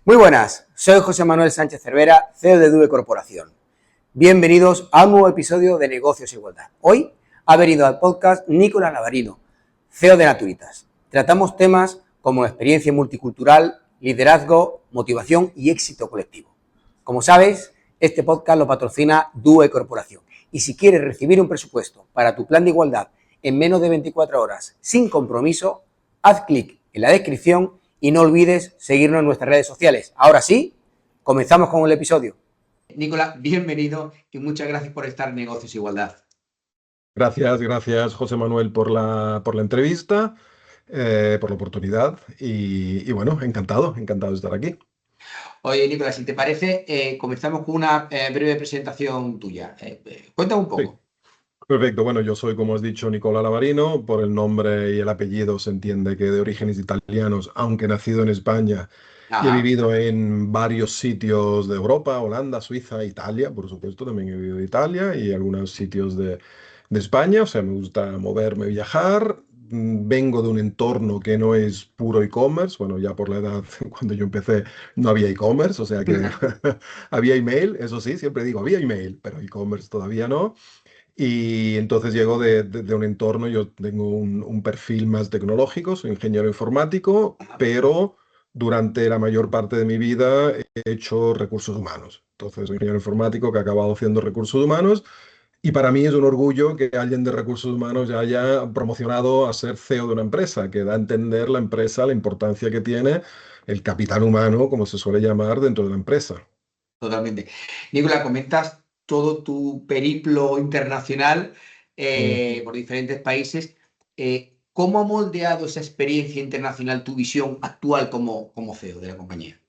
Muy buenas, soy José Manuel Sánchez Cervera, CEO de Dube Corporación. Bienvenidos a un nuevo episodio de Negocios e Igualdad. Hoy ha venido al podcast Nicolás Lavarino, CEO de Naturitas. Tratamos temas como experiencia multicultural, liderazgo, motivación y éxito colectivo. Como sabes, este podcast lo patrocina Dube Corporación. Y si quieres recibir un presupuesto para tu plan de igualdad en menos de 24 horas sin compromiso, haz clic en la descripción y no olvides seguirnos en nuestras redes sociales. Ahora sí, comenzamos con el episodio. Nicolás, bienvenido y muchas gracias por estar en Negocios e Igualdad. Gracias José Manuel por la entrevista, por la oportunidad bueno, encantado de estar aquí. Oye, Nicolás, si te parece, comenzamos con una breve presentación tuya. Cuéntame un Sí, poco. perfecto. Bueno, yo soy, como has dicho, Nicola Lavarino. Por el nombre y el apellido se entiende que de orígenes italianos, aunque nacido en España y he Ajá. vivido en varios sitios de Europa, Holanda, Suiza, Italia, por supuesto, también he vivido en Italia y algunos sitios de España. O sea, me gusta moverme, viajar. Vengo de un entorno que no es puro e-commerce. Bueno, ya por la edad, cuando yo empecé, no había e-commerce, o sea que había email, eso sí, siempre digo, había email, pero e-commerce todavía no. Y entonces llego de un entorno, yo tengo un perfil más tecnológico, soy ingeniero informático, pero durante la mayor parte de mi vida he hecho recursos humanos. Entonces, soy ingeniero informático que ha acabado haciendo recursos humanos y para mí es un orgullo que alguien de recursos humanos ya haya promocionado a ser CEO de una empresa, que da a entender la empresa la importancia que tiene el capital humano, como se suele llamar, dentro de la empresa. Totalmente. Nicolás, comentas todo tu periplo internacional Mm. por diferentes países. ¿Cómo ha moldeado esa experiencia internacional tu visión actual como CEO de la compañía?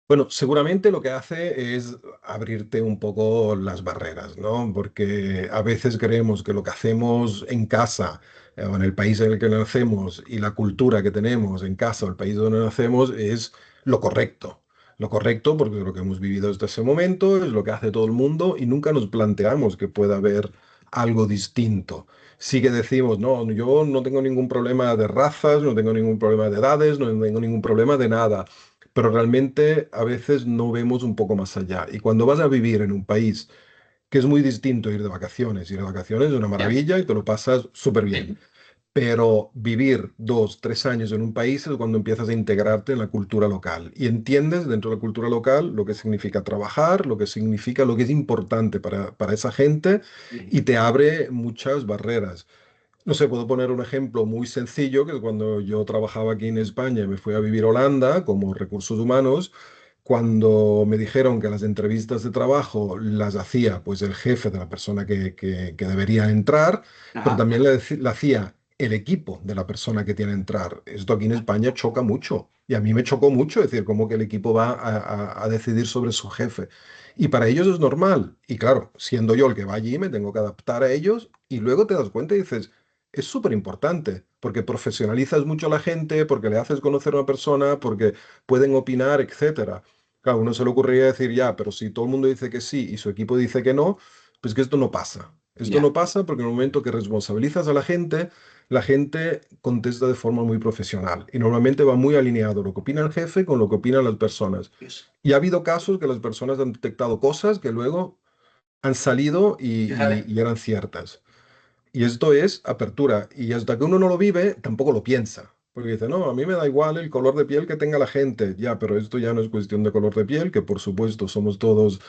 Bueno, seguramente lo que hace es abrirte un poco las barreras, ¿no? Porque a veces creemos que lo que hacemos en casa o en el país en el que nacemos y la cultura que tenemos en casa o el país donde nacemos es lo correcto. Lo correcto porque es lo que hemos vivido desde ese momento, es lo que hace todo el mundo y nunca nos planteamos que pueda haber algo distinto. Sí que decimos, no, yo no tengo ningún problema de razas, no tengo ningún problema de edades, no tengo ningún problema de nada, pero realmente a veces no vemos un poco más allá. Y cuando vas a vivir en un país que es muy distinto ir de vacaciones es una Ya. maravilla y te lo pasas súper Sí. bien. Pero vivir 2, 3 años en un país es cuando empiezas a integrarte en la cultura local y entiendes dentro de la cultura local lo que significa trabajar, lo que significa, lo que es importante para esa gente y Ujú. te abre muchas barreras. No sé, puedo poner un ejemplo muy sencillo, que cuando yo trabajaba aquí en España y me fui a vivir a Holanda como recursos humanos, cuando me dijeron que las entrevistas de trabajo las hacía pues el jefe de la persona que debería entrar, pero Ajá. también la hacía el equipo de la persona que tiene que entrar. Esto aquí en España choca mucho y a mí me chocó mucho, es decir, cómo que el equipo va a decidir sobre su jefe. Y para ellos es normal. Y claro, siendo yo el que va allí, me tengo que adaptar a ellos y luego te das cuenta y dices, es súper importante, porque profesionalizas mucho a la gente, porque le haces conocer a una persona, porque pueden opinar, etcétera. Claro, a uno se le ocurriría decir, ya, pero si todo el mundo dice que sí y su equipo dice que no, pues que esto no pasa. Esto Ya. no pasa porque en el momento que responsabilizas a la gente contesta de forma muy profesional y normalmente va muy alineado lo que opina el jefe con lo que opinan las personas. Eso. Y ha habido casos que las personas han detectado cosas que luego han salido Fíjate. y eran ciertas. Y esto es apertura. Y hasta que uno no lo vive, tampoco lo piensa. Porque dice, no, a mí me da igual el color de piel que tenga la gente. Ya, pero esto ya no es cuestión de color de piel, que por supuesto somos todos,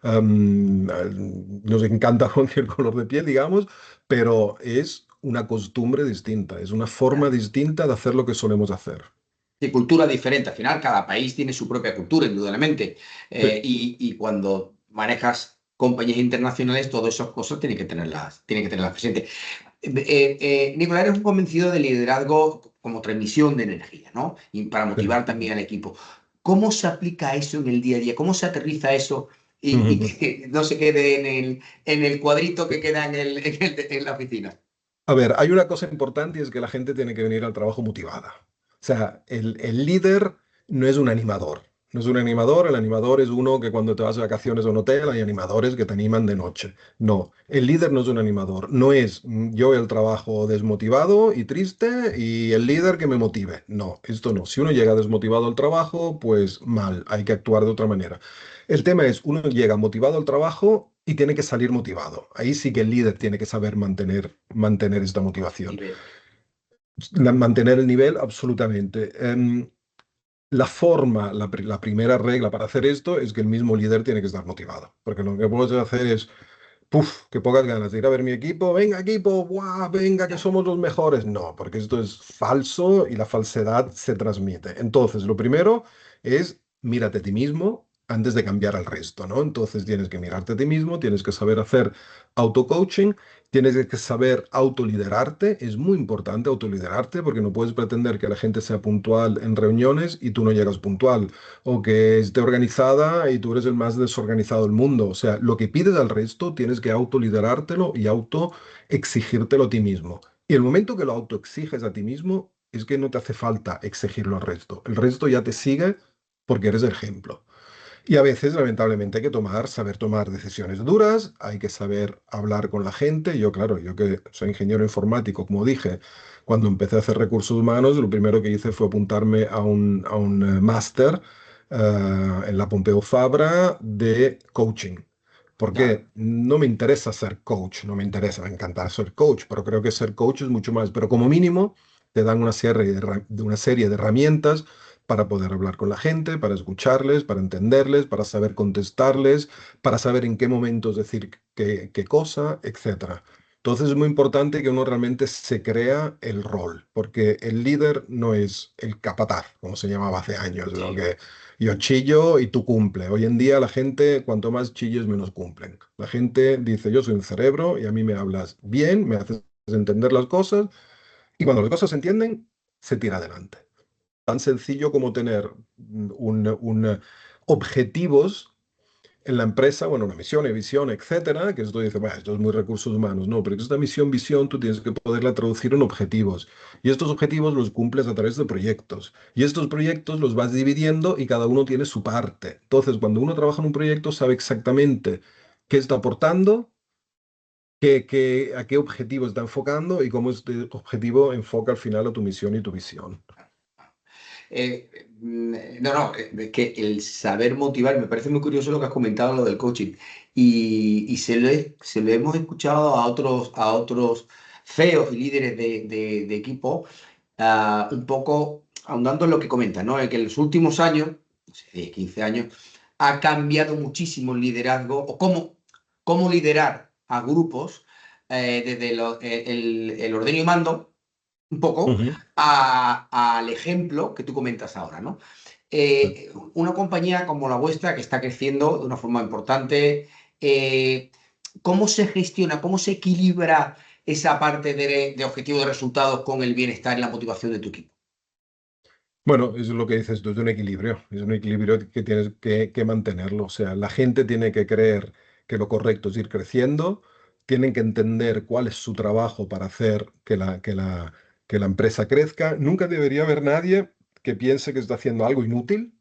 nos encanta cualquier color de piel, digamos, pero es una costumbre distinta, es una forma distinta de hacer lo que solemos hacer. De cultura diferente. Al final, cada país tiene su propia cultura, indudablemente. Sí. Y cuando manejas compañías internacionales, todas esas cosas tienen que tenerlas presentes. Nicolás, eres un convencido del liderazgo como transmisión de energía, ¿no? Y para Sí. motivar también al equipo. ¿Cómo se aplica eso en el día a día? ¿Cómo se aterriza eso y Ujú. que no se quede en el cuadrito que queda en la oficina? A ver, hay una cosa importante y es que la gente tiene que venir al trabajo motivada. O sea, el líder no es un animador. No es un animador, el animador es uno que cuando te vas de vacaciones a un hotel hay animadores que te animan de noche. No, el líder no es un animador, no es yo el trabajo desmotivado y triste y el líder que me motive. No, esto no. Si uno llega desmotivado al trabajo, pues mal, hay que actuar de otra manera. El tema es, uno llega motivado al trabajo y tiene que salir motivado. Ahí sí que el líder tiene que saber mantener esta motivación. Nivel. Mantener el nivel, absolutamente. La forma, la primera regla para hacer esto es que el mismo líder tiene que estar motivado, porque lo que puedes hacer es, puf, qué pocas ganas de ir a ver mi equipo, ¡buah, venga, que Ya. somos los mejores! No, porque esto es falso y la falsedad se transmite. Entonces, lo primero es mírate a ti mismo antes de cambiar al resto, ¿no? Entonces tienes que mirarte a ti mismo, tienes que saber hacer auto-coaching, tienes que saber autoliderarte. Es muy importante autoliderarte porque no puedes pretender que la gente sea puntual en reuniones y tú no llegas puntual, o que esté organizada y tú eres el más desorganizado del mundo. O sea, lo que pides al resto tienes que autoliderártelo y autoexigírtelo a ti mismo. Y el momento que lo autoexiges a ti mismo es que no te hace falta exigirlo al resto. El resto ya te sigue porque eres el ejemplo. Y a veces, lamentablemente, hay que saber tomar decisiones duras, hay que saber hablar con la gente. Yo, claro, yo que soy ingeniero informático, como dije, cuando empecé a hacer recursos humanos, lo primero que hice fue apuntarme a un máster en la Pompeu Fabra de coaching. Ya. Porque no me interesa ser coach, no me interesa, me encanta ser coach, pero creo que ser coach es mucho más. Pero como mínimo, te dan una serie de herramientas para poder hablar con la gente, para escucharles, para entenderles, para saber contestarles, para saber en qué momentos decir qué cosa, etcétera. Entonces es muy importante que uno realmente se crea el rol, porque el líder no es el capataz, como se llamaba hace años, lo Sí. que yo chillo y tú cumple. Hoy en día la gente, cuanto más chillos, menos cumplen. La gente dice, yo soy un cerebro y a mí me hablas bien, me haces entender las cosas, y cuando las cosas se entienden, se tira adelante. Tan sencillo como tener objetivos en la empresa, bueno, una misión y visión, etcétera, que esto dice, bueno, esto es muy recursos humanos, no, pero esta misión, visión, tú tienes que poderla traducir en objetivos. Y estos objetivos los cumples a través de proyectos. Y estos proyectos los vas dividiendo y cada uno tiene su parte. Entonces, cuando uno trabaja en un proyecto, sabe exactamente qué está aportando, a qué objetivo está enfocando y cómo este objetivo enfoca al final a tu misión y tu visión. No, no, que el saber motivar, me parece muy curioso lo que has comentado, lo del coaching. Y se lo hemos escuchado a otros CEOs y líderes de equipo, un poco ahondando en lo que comentas, ¿no? Que en los últimos años, no sé, 10, 15 años, ha cambiado muchísimo el liderazgo o cómo liderar a grupos desde el ordeno y mando un poco Ujú. al ejemplo que tú comentas ahora, ¿no? Sí. Una compañía como la vuestra, que está creciendo de una forma importante, eh, ¿cómo se gestiona, cómo se equilibra esa parte de objetivo de resultados con el bienestar y la motivación de tu equipo? Bueno, es lo que dices tú, es un equilibrio que tienes que mantenerlo. O sea, la gente tiene que creer que lo correcto es ir creciendo, tienen que entender cuál es su trabajo para hacer que la empresa crezca. Nunca debería haber nadie que piense que está haciendo algo inútil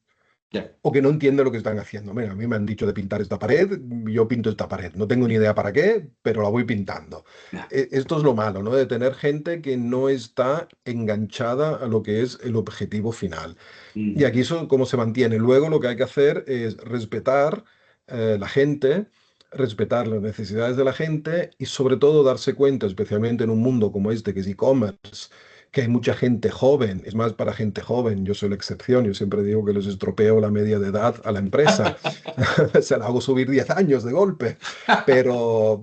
Ya, o que no entiende lo que están haciendo. Mira, a mí me han dicho de pintar esta pared, yo pinto esta pared. No tengo ni idea para qué, pero la voy pintando. ya. Esto es lo malo, ¿no? De tener gente que no está enganchada a lo que es el objetivo final. Y aquí Mm, eso cómo se mantiene. Luego lo que hay que hacer es respetar la gente, respetar las necesidades de la gente y sobre todo darse cuenta, especialmente en un mundo como este que es e-commerce, que hay mucha gente joven, es más para gente joven, yo soy la excepción, yo siempre digo que les estropeo la media de edad a la empresa, se la hago subir 10 años de golpe, pero,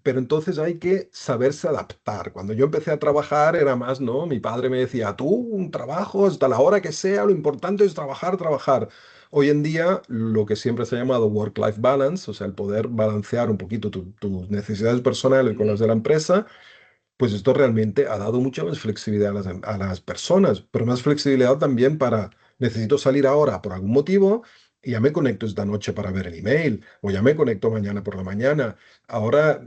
pero entonces hay que saberse adaptar. Cuando yo empecé a trabajar era más, ¿no? Mi padre me decía, tú, un trabajo hasta la hora que sea, lo importante es trabajar, trabajar. Hoy en día, lo que siempre se ha llamado work-life balance, o sea, el poder balancear un poquito tus necesidades personales con las de la empresa, pues esto realmente ha dado mucha más flexibilidad a las personas, pero más flexibilidad también para, necesito salir ahora por algún motivo y ya me conecto esta noche para ver el email, o ya me conecto mañana por la mañana. Ahora,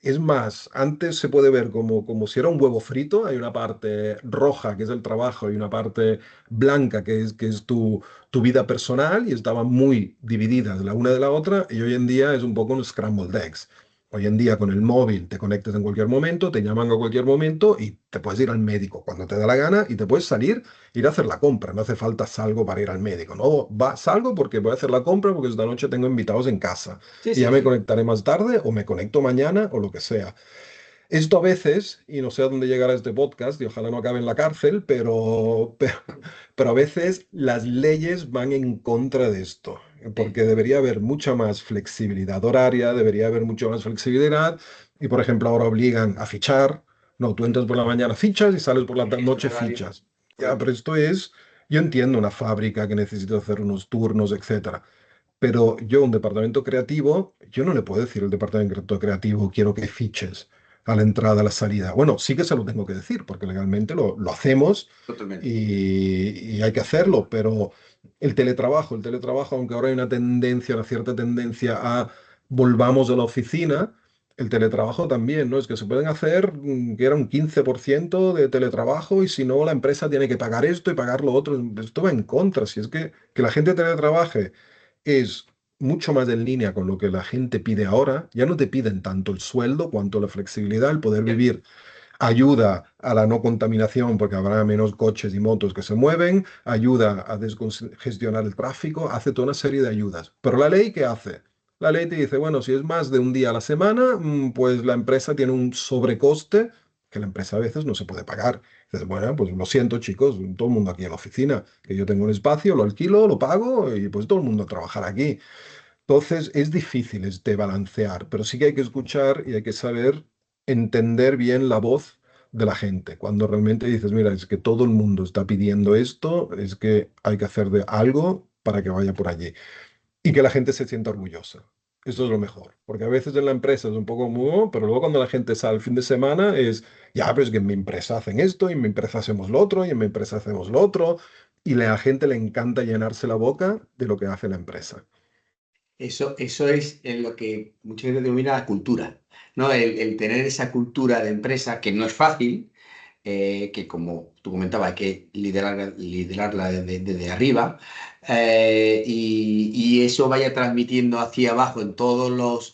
es más, antes se puede ver como si era un huevo frito. Hay una parte roja, que es el trabajo, y una parte blanca, que es tu vida personal, y estaban muy divididas la una de la otra, y hoy en día es un poco un scrambled eggs. Hoy en día con el móvil te conectas en cualquier momento, te llaman a cualquier momento y te puedes ir al médico cuando te da la gana y te puedes salir, ir a hacer la compra. No hace falta salgo para ir al médico. No, salgo porque voy a hacer la compra porque esta noche tengo invitados en casa Sí, y ya sí, me sí. conectaré más tarde o me conecto mañana o lo que sea. Esto a veces, y no sé a dónde llegará este podcast, y ojalá no acabe en la cárcel, pero a veces las leyes van en contra de esto, Sí. porque debería haber mucha más flexibilidad horaria, debería haber mucha más flexibilidad, y por ejemplo ahora obligan a fichar. No, tú entras por la mañana, fichas, y sales por la Esto es noche, horario. fichas. Ya, Correcto. pero esto es, yo entiendo una fábrica que necesita hacer unos turnos, etcétera. Pero yo, un departamento creativo, yo no le puedo decir al departamento creativo, quiero que fiches a la entrada, a la salida. Bueno, sí que se lo tengo que decir, porque legalmente lo hacemos Totalmente. y hay que hacerlo, pero el teletrabajo, aunque ahora hay una tendencia, una cierta tendencia a volvamos a la oficina, el teletrabajo también, ¿no? Es que se pueden hacer, que era un 15% de teletrabajo, y si no, la empresa tiene que pagar esto y pagar lo otro. Esto va en contra. Si es que la gente teletrabaje es mucho más en línea con lo que la gente pide ahora. Ya no te piden tanto el sueldo cuanto la flexibilidad, el poder Cierto. vivir. Ayuda a la no contaminación porque habrá menos coches y motos que se mueven, ayuda a descongestionar el tráfico, hace toda una serie de ayudas. Pero la ley, ¿qué hace? La ley te dice, bueno, si es más de un día a la semana, pues la empresa tiene un sobrecoste que la empresa a veces no se puede pagar. Dices, bueno, pues lo siento, chicos, todo el mundo aquí en la oficina, que yo tengo un espacio, lo alquilo, lo pago y pues todo el mundo a trabajar aquí. Entonces es difícil este balancear, pero sí que hay que escuchar y hay que saber entender bien la voz de la gente. Cuando realmente dices, mira, es que todo el mundo está pidiendo esto, es que hay que hacer de algo para que vaya por allí y que la gente se sienta orgullosa. Eso es lo mejor, porque a veces en la empresa es un poco pero luego cuando la gente sale el fin de semana es, ya, pero es que en mi empresa hacen esto, y en mi empresa hacemos lo otro, y en mi empresa hacemos lo otro, y a la gente le encanta llenarse la boca de lo que hace la empresa. Eso es en lo que mucha gente denomina la cultura, ¿no? El tener esa cultura de empresa que no es fácil, que como tú comentabas, hay que liderarla desde arriba, y eso vaya transmitiendo hacia abajo en todos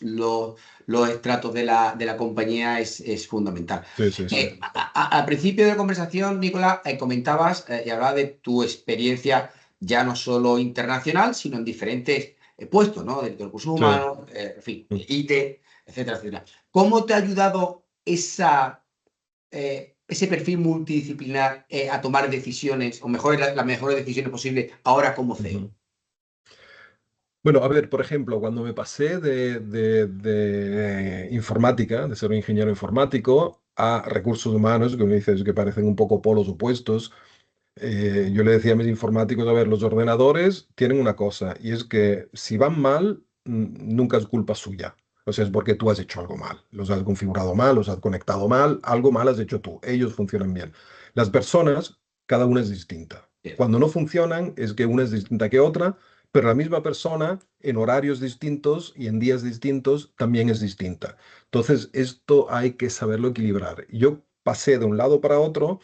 los estratos de la compañía es fundamental. Sí, sí, sí. Al principio de la conversación, Nicolás, comentabas y hablabas de tu experiencia ya no solo internacional, sino en diferentes puestos, ¿no? De recursos Sí. humanos, en fin, IT, etcétera, etcétera. ¿Cómo te ha ayudado ese perfil multidisciplinar a tomar decisiones, o mejor, las mejores decisiones posibles ahora como CEO? Ujú. Bueno, a ver, por ejemplo, cuando me pasé de informática, de ser un ingeniero informático, a recursos humanos, que me dices que parecen un poco polos opuestos, yo le decía a mis informáticos, a ver, los ordenadores tienen una cosa, y es que si van mal, nunca es culpa suya. O sea, es porque tú has hecho algo mal. Los has configurado mal, los has conectado mal, algo mal has hecho tú. Ellos funcionan bien. Las personas, cada una es distinta. Cierto. Cuando no funcionan, es que una es distinta que otra, pero la misma persona, en horarios distintos y en días distintos, también es distinta. Entonces, esto hay que saberlo equilibrar. Yo pasé de un lado para otro.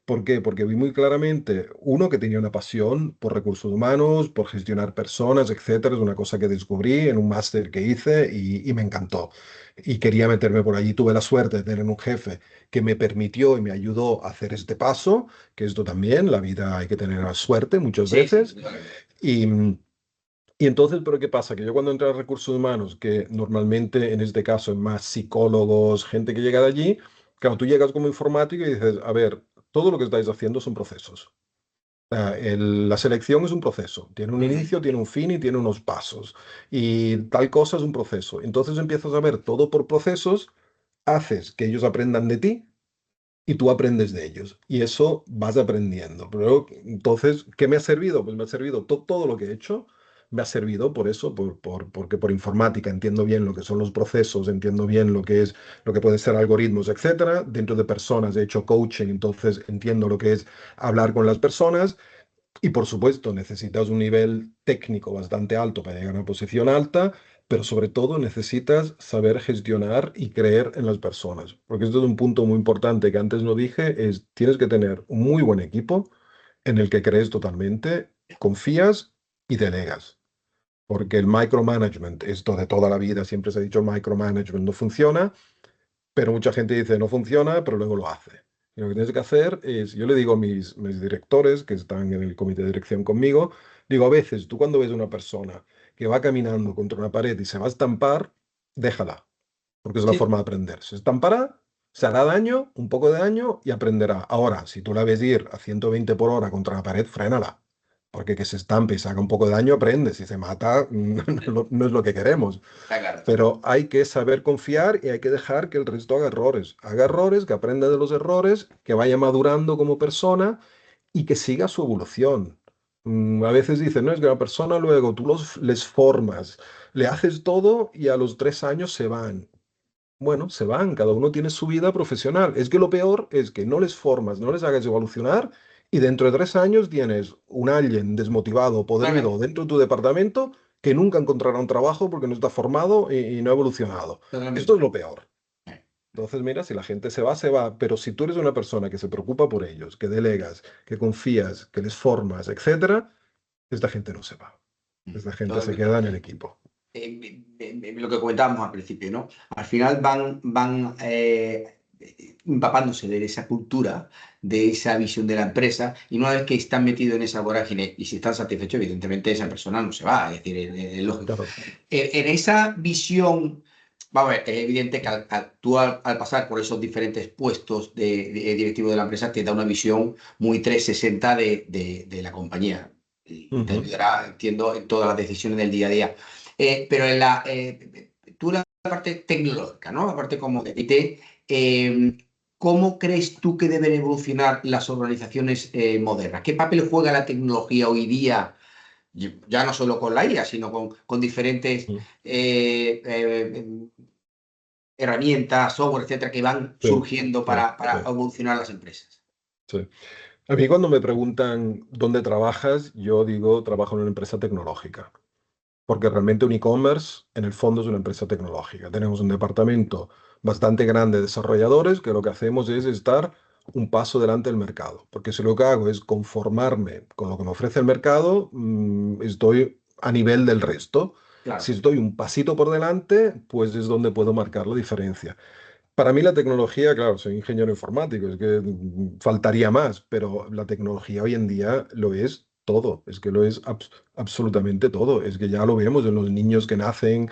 ¿Por qué? Porque vi muy claramente, uno, que tenía una pasión por recursos humanos, por gestionar personas, etcétera. Es una cosa que descubrí en un máster que hice y me encantó. Y quería meterme por allí. Tuve la suerte de tener un jefe que me permitió y me ayudó a hacer este paso, que esto también, la vida hay que tener la suerte muchas Sí, sí, veces. indudablemente. Y, y entonces, ¿pero qué pasa? Que yo cuando entré a recursos humanos, que normalmente en este caso es más psicólogos, gente que llega de allí, claro, tú llegas como informático y dices, a ver, todo lo que estáis haciendo son procesos. La selección es un proceso, tiene un Ujú. inicio, tiene un fin y tiene unos pasos. Y tal cosa es un proceso. Entonces empiezas a ver todo por procesos, haces que ellos aprendan de ti y tú aprendes de ellos. Y eso vas aprendiendo. Pero entonces, ¿qué me ha servido? Pues me ha servido todo lo que he hecho. Me ha servido por eso, porque por informática entiendo bien lo que son los procesos, entiendo bien lo que es, lo que puede ser algoritmos, etcétera. Dentro de personas he hecho coaching, entonces entiendo lo que es hablar con las personas. Y por supuesto, necesitas un nivel técnico bastante alto para llegar a una posición alta, pero sobre todo necesitas saber gestionar y creer en las personas, porque esto es un punto muy importante que antes no dije, es tienes que tener un muy buen equipo en el que crees totalmente, confías y delegas. Porque el micromanagement, esto de toda la vida, siempre se ha dicho el micromanagement no funciona, pero mucha gente dice no funciona, pero luego lo hace. Y lo que tienes que hacer es, yo le digo a mis directores que están en el comité de dirección conmigo, digo, a veces tú cuando ves una persona que va caminando contra una pared y se va a estampar, déjala, porque es la Sí, forma de aprender. Se estampará, se hará daño, un poco de daño y aprenderá. Ahora, si tú la ves ir a 120 por hora contra la pared, frénala. Porque que se estampe y se haga un poco de daño, aprende. Si se mata, no es lo que queremos. está claro. Pero hay que saber confiar y hay que dejar que el resto haga errores. Haga errores, que aprenda de los errores, que vaya madurando como persona y que siga su evolución. A veces dicen, no, es que la persona luego tú les formas, le haces todo y a los 3 años se van. Bueno, se van, cada uno tiene su vida profesional. Es que lo peor es que no les formas, no les hagas evolucionar y dentro de 3 años tienes un alguien desmotivado, podrido Totalmente, dentro de tu departamento que nunca encontrará un trabajo porque no está formado y no ha evolucionado. Esto totalmente. es lo peor. Entonces, mira, si la gente se va, se va. Pero si tú eres una persona que se preocupa por ellos, que delegas, que confías, que les formas, etcétera, esta gente no se va. Esta gente se Totalmente. queda en el equipo. Lo que comentábamos al principio, ¿no? Al final van empapándose de esa cultura, de esa visión de la empresa, y una vez que están metidos en esa vorágine y si están satisfechos, evidentemente esa persona no se va, es decir, es lógico. Claro. En esa visión, vamos a ver, es evidente que tú al pasar por esos diferentes puestos de directivo de la empresa te da una visión muy 360 de la compañía y te Ujú. ayudará, entiendo, en todas las decisiones del día a día. Pero tú la parte tecnológica, ¿no? La parte como de IT, ¿cómo crees tú que deben evolucionar las organizaciones modernas? ¿Qué papel juega la tecnología hoy día? Ya no solo con la IA, sino con diferentes Mm. herramientas, software, etcétera, que van Sí, surgiendo sí, para sí, evolucionar las empresas. sí. A mí cuando me preguntan dónde trabajas, yo digo trabajo en una empresa tecnológica, porque realmente un e-commerce en el fondo es una empresa tecnológica. Tenemos un departamento bastante grande de desarrolladores que lo que hacemos es estar un paso delante del mercado, porque si lo que hago es conformarme con lo que me ofrece el mercado, estoy a nivel del resto. Si Claro. estoy un pasito por delante, pues es donde puedo marcar la diferencia. Para mí la tecnología, claro, soy ingeniero informático, es que faltaría más, pero la tecnología hoy en día lo es todo, es que lo es absolutamente todo, es que ya lo vemos en los niños que nacen,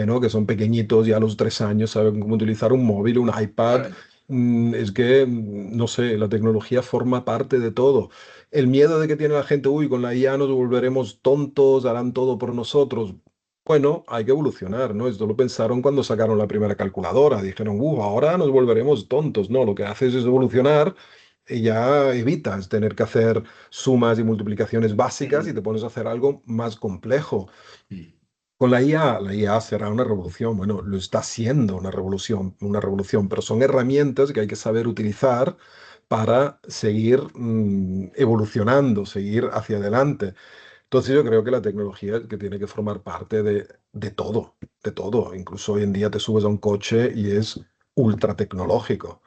¿no? Que son pequeñitos, ya a los 3 años saben cómo utilizar un móvil, un iPad, Totalmente. es que, no sé, la tecnología forma parte de todo. El miedo de que tiene la gente, uy, con la IA nos volveremos tontos, harán todo por nosotros. Bueno, hay que evolucionar, ¿no? Esto lo pensaron cuando sacaron la primera calculadora. Dijeron, ahora nos volveremos tontos. No, lo que haces es evolucionar y ya evitas tener que hacer sumas y multiplicaciones básicas y Mm, te pones a hacer algo más complejo. mm, Con la IA será una revolución. Bueno, lo está siendo una revolución, pero son herramientas que hay que saber utilizar para seguir evolucionando, seguir hacia adelante. Entonces yo creo que la tecnología es que tiene que formar parte de todo, de todo. Incluso hoy en día te subes a un coche y es ultra tecnológico.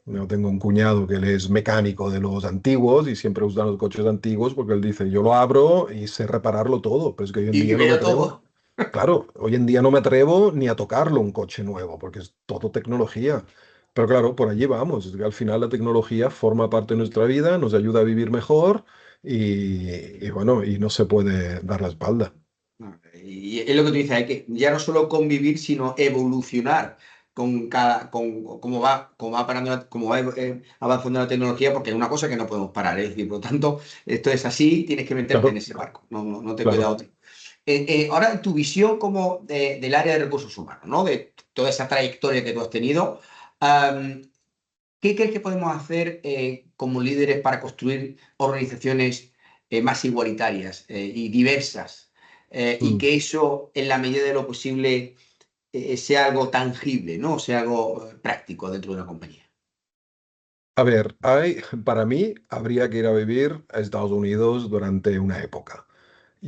Yo tengo un cuñado que él es mecánico de los antiguos y siempre usa los coches antiguos porque él dice, yo lo abro y sé repararlo todo, pero es que hoy en y día no me veo atrevo. todo. Claro, hoy en día no me atrevo ni a tocarlo un coche nuevo porque es todo tecnología. Pero claro, por allí vamos. Es que al final la tecnología forma parte de nuestra vida, nos ayuda a vivir mejor y bueno, y no se puede dar la espalda. Y es lo que tú dices, hay que ya no solo convivir, sino evolucionar cómo va parando cómo va avanzando la tecnología, porque es una cosa que no podemos parar, es decir, por lo tanto, esto es así, tienes que meterte en Claro, ese barco, no te queda claro. otra. Ahora, tu visión como del área de recursos humanos, ¿no? De toda esa trayectoria que tú has tenido, am, ¿qué crees que podemos hacer como líderes para construir organizaciones más igualitarias y diversas? Y Mm. que eso, en la medida de lo posible, sea algo tangible, ¿no? Sea algo práctico dentro de una compañía. A ver, para mí habría que ir a vivir a Estados Unidos durante una época.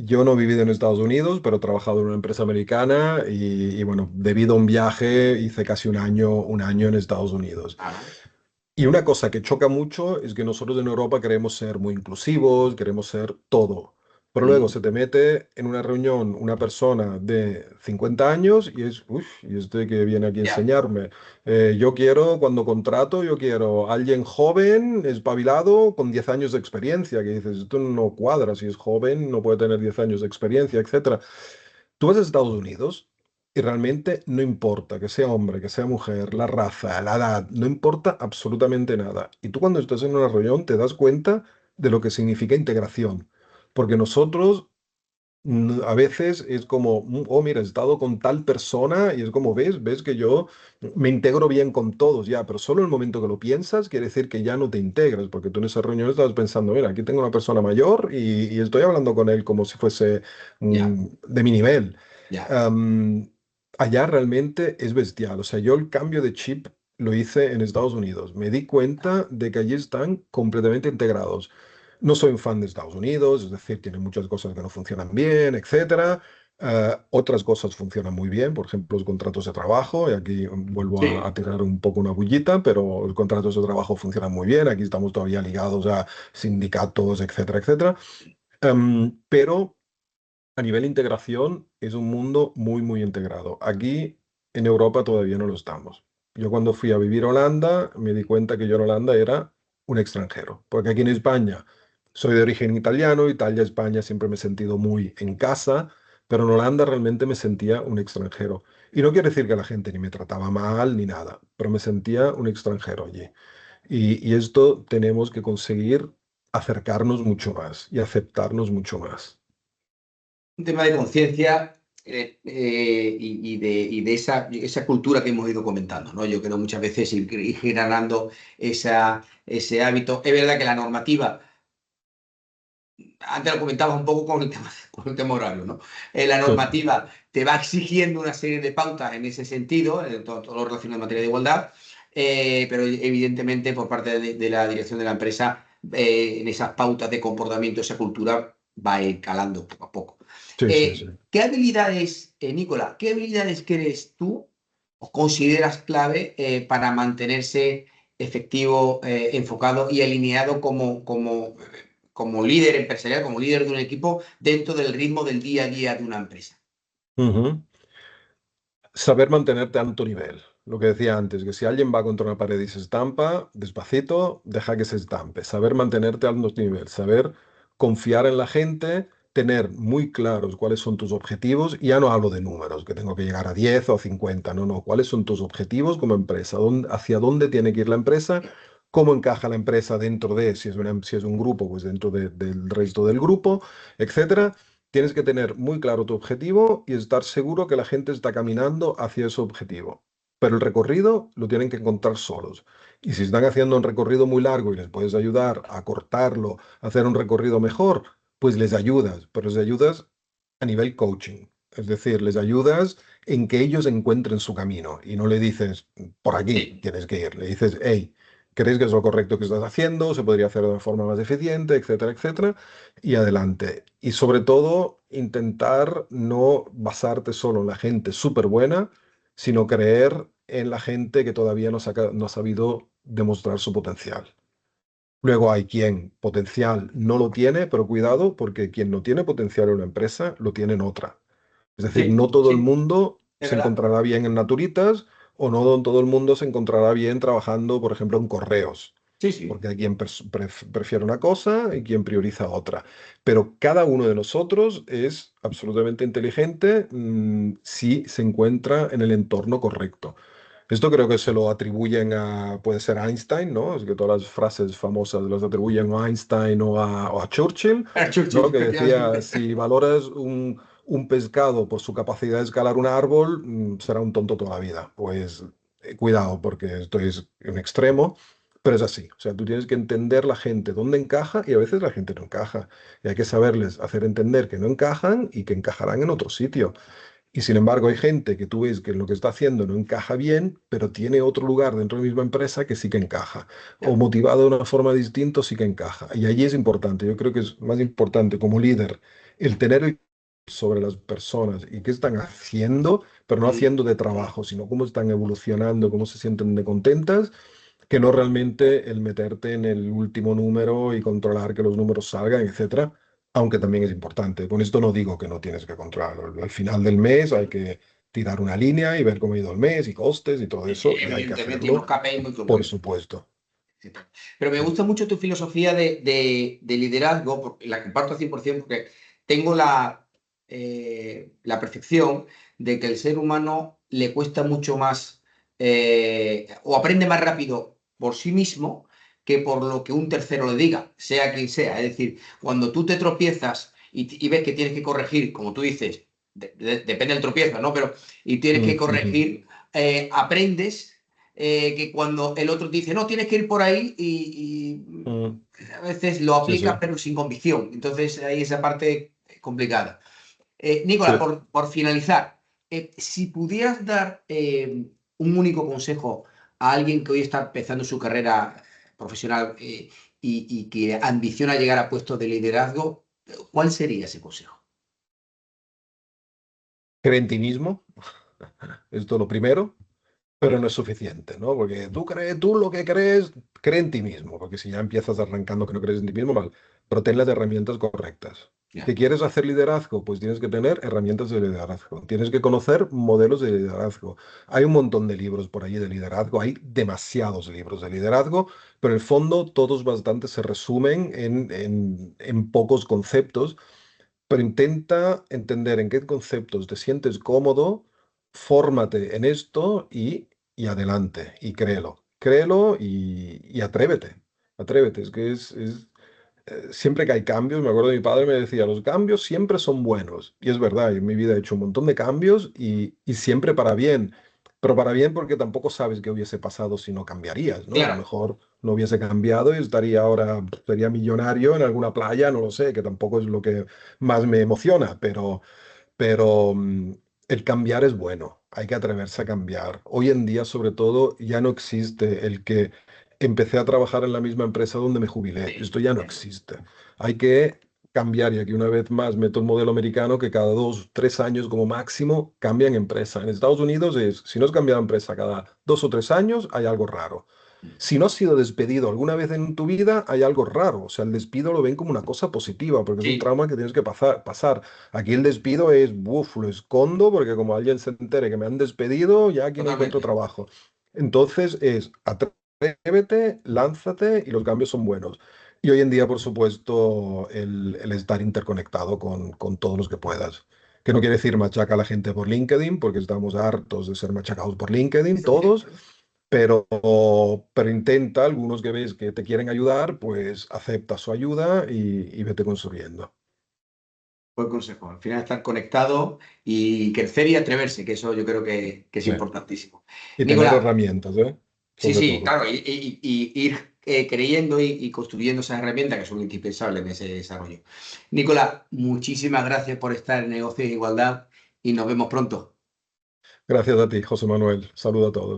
yo no he vivido en Estados Unidos, pero he trabajado en una empresa americana y, bueno, debido a un viaje hice casi un año en Estados Unidos. Ajá. Y una cosa que choca mucho es que nosotros en Europa queremos ser muy inclusivos, queremos ser todo. Pero luego Mm, se te mete en una reunión una persona de 50 años y es, uff, ¿y este que viene aquí a ya, enseñarme? Yo quiero, cuando contrato, yo quiero alguien joven, espabilado, con 10 años de experiencia, que dices, esto no cuadra, si es joven, no puede tener 10 años de experiencia, etcétera. Tú vas a Estados Unidos y realmente no importa que sea hombre, que sea mujer, la raza, la edad, no importa absolutamente nada. Y tú cuando estás en una reunión te das cuenta de lo que significa integración. Porque nosotros a veces es como, oh, mira, he estado con tal persona y es como, ves que yo me integro bien con todos, ya, pero solo en el momento que lo piensas quiere decir que ya no te integras, porque tú en esa reunión estabas pensando, mira, aquí tengo una persona mayor y estoy hablando con él como si fuese ya, de mi nivel. ya. Am, Allá realmente es bestial, o sea, yo el cambio de chip lo hice en Estados Unidos, me di cuenta de que allí están completamente integrados. No soy un fan de Estados Unidos, es decir, tiene muchas cosas que no funcionan bien, etcétera. Otras cosas funcionan muy bien, por ejemplo, los contratos de trabajo, y aquí vuelvo a Sí. tirar un poco una bullita, pero los contratos de trabajo funcionan muy bien, aquí estamos todavía ligados a sindicatos, etcétera, etcétera. Pero a nivel integración es un mundo muy, muy integrado. Aquí en Europa todavía no lo estamos. Yo cuando fui a vivir a Holanda me di cuenta que yo en Holanda era un extranjero, porque aquí en España soy de origen italiano, Italia, España siempre me he sentido muy en casa, pero en Holanda realmente me sentía un extranjero. Y no quiere decir que la gente ni me trataba mal ni nada, pero me sentía un extranjero allí. Y esto tenemos que conseguir acercarnos mucho más y aceptarnos mucho más. Un tema de conciencia y de esa cultura que hemos ido comentando, ¿no? Yo creo muchas veces ir ganando ese hábito. Es verdad que la normativa, antes lo comentabas un poco con el tema horario, ¿no? La Sí. normativa te va exigiendo una serie de pautas en ese sentido, en todo lo relacionado en materia de igualdad, pero evidentemente por parte de la dirección de la empresa, en esas pautas de comportamiento, esa cultura va a ir calando poco a poco. Sí, sí, sí. ¿Qué habilidades, Nicola, qué habilidades crees tú o consideras clave para mantenerse efectivo, enfocado y alineado como líder empresarial, como líder de un equipo dentro del ritmo del día a día de una empresa? Ujú. Saber mantenerte a alto nivel. Lo que decía antes, que si alguien va contra una pared y se estampa, despacito, deja que se estampe. Saber mantenerte a alto nivel, saber confiar en la gente, tener muy claros cuáles son tus objetivos. Y ya no hablo de números, que tengo que llegar a 10 o 50, no, no. ¿Cuáles son tus objetivos como empresa? ¿Hacia dónde tiene que ir la empresa? ¿Cómo encaja la empresa dentro de, si es un grupo, pues dentro del resto del grupo, etcétera? Tienes que tener muy claro tu objetivo y estar seguro que la gente está caminando hacia ese objetivo. Pero el recorrido lo tienen que encontrar solos. Y si están haciendo un recorrido muy largo y les puedes ayudar a cortarlo, a hacer un recorrido mejor, pues les ayudas, pero les ayudas a nivel coaching. Es decir, les ayudas en que ellos encuentren su camino y no le dices, por aquí Sí. tienes que ir. Le dices, hey, ¿crees que es lo correcto que estás haciendo? ¿Se podría hacer de una forma más eficiente? Etcétera, etcétera y adelante. Y sobre todo, intentar no basarte solo en la gente súper buena, sino creer en la gente que todavía no ha sabido demostrar su potencial. Luego hay quien potencial no lo tiene, pero cuidado, porque quien no tiene potencial en una empresa, lo tiene en otra. Es decir, Sí, no todo el sí, mundo es se verdad. encontrará bien en Naturitas o no todo el mundo se encontrará bien trabajando, por ejemplo, en correos Sí, sí. porque hay quien prefiere una cosa y quien prioriza otra. Pero cada uno de nosotros es absolutamente inteligente si se encuentra en el entorno correcto. Esto creo que se lo atribuyen a, puede ser Einstein, ¿no? Es que todas las frases famosas las atribuyen a Einstein o a Churchill, Era Churchill, ¿no? Que decía, efectivamente. si valoras un pescado por su capacidad de escalar un árbol, será un tonto toda la vida. Pues cuidado, porque esto es un extremo. Pero es así, o sea, tú tienes que entender la gente dónde encaja y a veces la gente no encaja. Y hay que saberles hacer entender que no encajan y que encajarán en otro sitio. Y sin embargo, hay gente que tú ves que lo que está haciendo no encaja bien, pero tiene otro lugar dentro de la misma empresa que sí que encaja. O Ya. motivado de una forma distinta, sí que encaja. Y allí es importante. Yo creo que es más importante como líder el tener el sobre las personas y qué están haciendo, pero no Mm. haciendo de trabajo, sino cómo están evolucionando, cómo se sienten de contentas, que no realmente el meterte en el último número y controlar que los números salgan, etcétera, aunque también es importante. Con esto no digo que no tienes que controlarlo. Al final del mes hay que tirar una línea y ver cómo ha ido el mes y costes y todo eso, y hay que Evidentemente, y unos hacerlo, KPIs muy por concretos. supuesto. Pero me gusta mucho tu filosofía de liderazgo, porque la comparto al 100% porque tengo la percepción de que el ser humano le cuesta mucho más o aprende más rápido por sí mismo que por lo que un tercero le diga, sea quien sea. Es decir, cuando tú te tropiezas y ves que tienes que corregir, como tú dices, depende del tropiezo, ¿no? Pero y tienes que Mm, ujú, corregir, aprendes que cuando el otro te dice, no, tienes que ir por ahí mm. y a veces lo Sí, aplicas sí, pero sin convicción. Entonces hay esa parte complicada. Nicolás, sí. por finalizar, si pudieras dar un único consejo a alguien que hoy está empezando su carrera profesional y que ambiciona llegar a puestos de liderazgo, ¿cuál sería ese consejo? Cree en ti mismo, esto es lo primero. Pero no es suficiente, ¿no? Porque tú lo que crees, cree en ti mismo, porque si ya empiezas arrancando que no crees en ti mismo, mal, pero ten las herramientas correctas. Ya. ¿Que quieres hacer liderazgo? Pues tienes que tener herramientas de liderazgo, tienes que conocer modelos de liderazgo. Hay un montón de libros por allí de liderazgo, hay demasiados libros de liderazgo, pero en el fondo todos bastante se resumen en pocos conceptos, pero intenta entender en qué conceptos te sientes cómodo, fórmate en esto y adelante, y créelo. Créelo y atrévete. Atrévete, es que siempre que hay cambios, me acuerdo de mi padre me decía, los cambios siempre son buenos. Y es verdad, en mi vida he hecho un montón de cambios y siempre para bien. Pero para bien porque tampoco sabes qué hubiese pasado si no cambiarías, ¿no? A lo Claro, mejor no hubiese cambiado y estaría ahora, sería millonario en alguna playa, no lo sé, que tampoco es lo que más me emociona, pero el cambiar es bueno, hay que atreverse a cambiar. Hoy en día, sobre todo, ya no existe el que empecé a trabajar en la misma empresa donde me jubilé. sí. Esto ya no existe. Hay que cambiar, y aquí una vez más meto el modelo americano que cada 2, 3 años como máximo cambian empresa. En Estados Unidos es, si no has cambiado de empresa cada 2 o 3 años, hay algo raro. Si no has sido despedido alguna vez en tu vida, hay algo raro. O sea, el despido lo ven como una cosa positiva, porque es un Sí, trauma que tienes que pasar. Aquí el despido es, uff, lo escondo, porque como alguien se entere que me han despedido, ya aquí no encuentro totalmente. trabajo. Entonces es, atrévete, lánzate y los cambios son buenos. Y hoy en día, por supuesto, el estar interconectado con todos los que puedas. Que no quiere decir machaca a la gente por LinkedIn, porque estamos hartos de ser machacados por LinkedIn, todos, pero intenta, algunos que ves que te quieren ayudar, pues acepta su ayuda y vete construyendo. Buen consejo. Al final estar conectado y crecer y atreverse, que eso yo creo que es Sí. importantísimo. Y tener Nicolás, herramientas, ¿eh? sí, Sobre sí, todo. claro, y ir creyendo y construyendo esas herramientas que son indispensables en ese desarrollo. Nicolás, muchísimas gracias por estar en Negocios de Igualdad y nos vemos pronto. Gracias a ti, José Manuel. Saludo a todos.